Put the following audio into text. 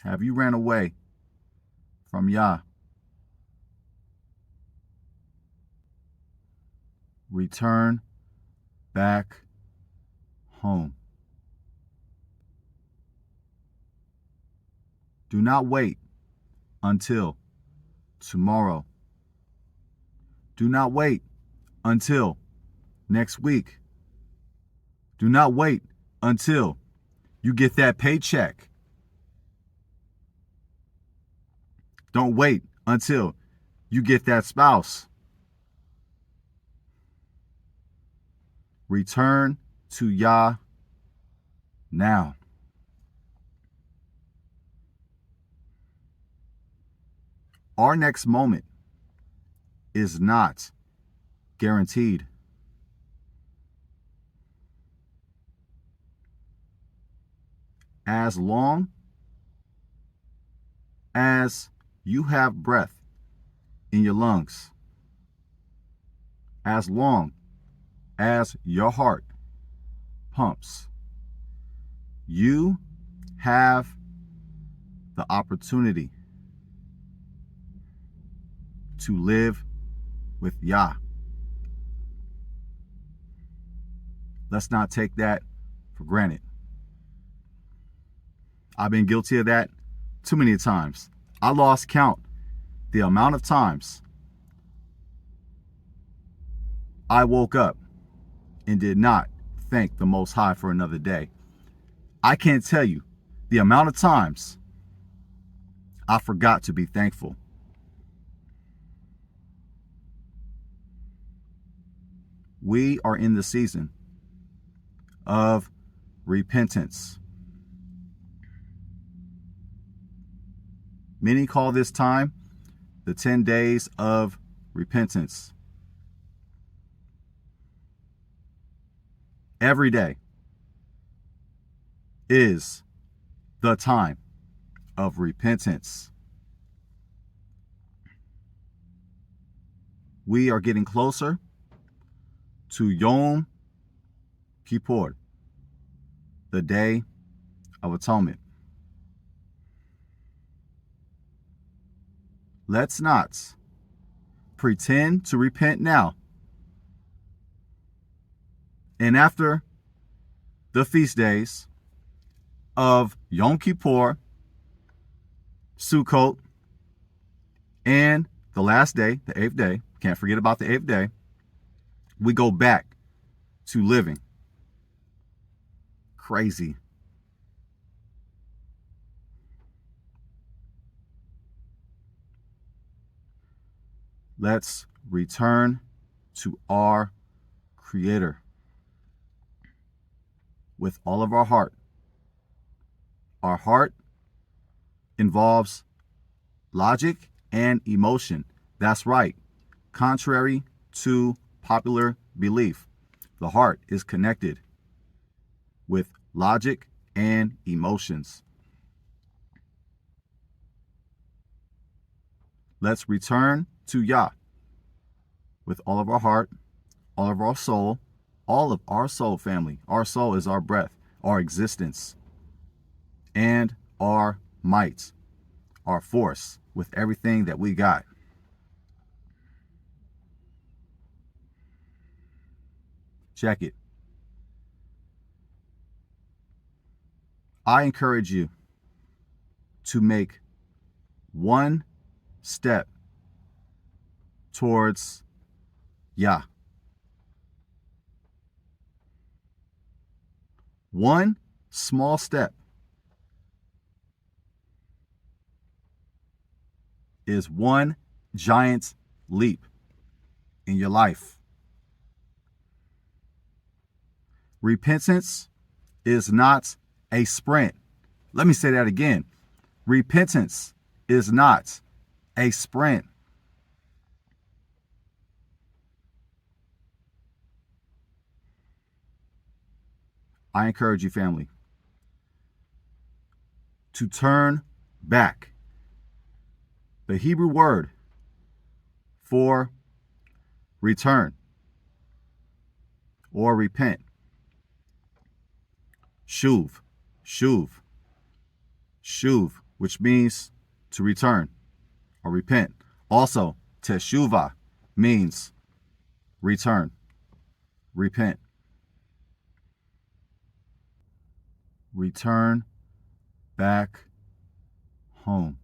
Have you ran away from Yah? Return back home. Do not wait until tomorrow. Do not wait until next week. Do not wait until you get that paycheck. Don't wait until you get that spouse. Return to Yah now. Our next moment is not guaranteed. As long as you have breath in your lungs, as long as your heart pumps, you have the opportunity to live with Yah. Let's not take that for granted. I've been guilty of that too many times. I lost count the amount of times I woke up and did not thank the Most High for another day. I can't tell you the amount of times I forgot to be thankful. We are in the season of repentance. Many call this time the 10 days of repentance. Every day is the time of repentance. We are getting closer to Yom Kippur, the Day of Atonement. Let's not pretend to repent now, and after the feast days of Yom Kippur, Sukkot, and the last day, the 8th day, can't forget about the 8th day, we go back to living crazy. Let's return to our Creator with all of our heart. Our heart involves logic and emotion. That's right. Contrary to popular belief, the heart is connected with logic and emotions. Let's return to Yah with all of our heart, all of our soul, family. Our soul is our breath, our existence, and our might, our force, with everything that we got. Check it. I encourage you to make one step towards Yah. One small step is one giant leap in your life. Repentance is not a sprint. Let me say that again. Repentance is not a sprint. I encourage you, family, to turn back. The Hebrew word for return or repent, shuv, shuv, shuv, which means to return or repent. Also, teshuva means return, repent. Return back home.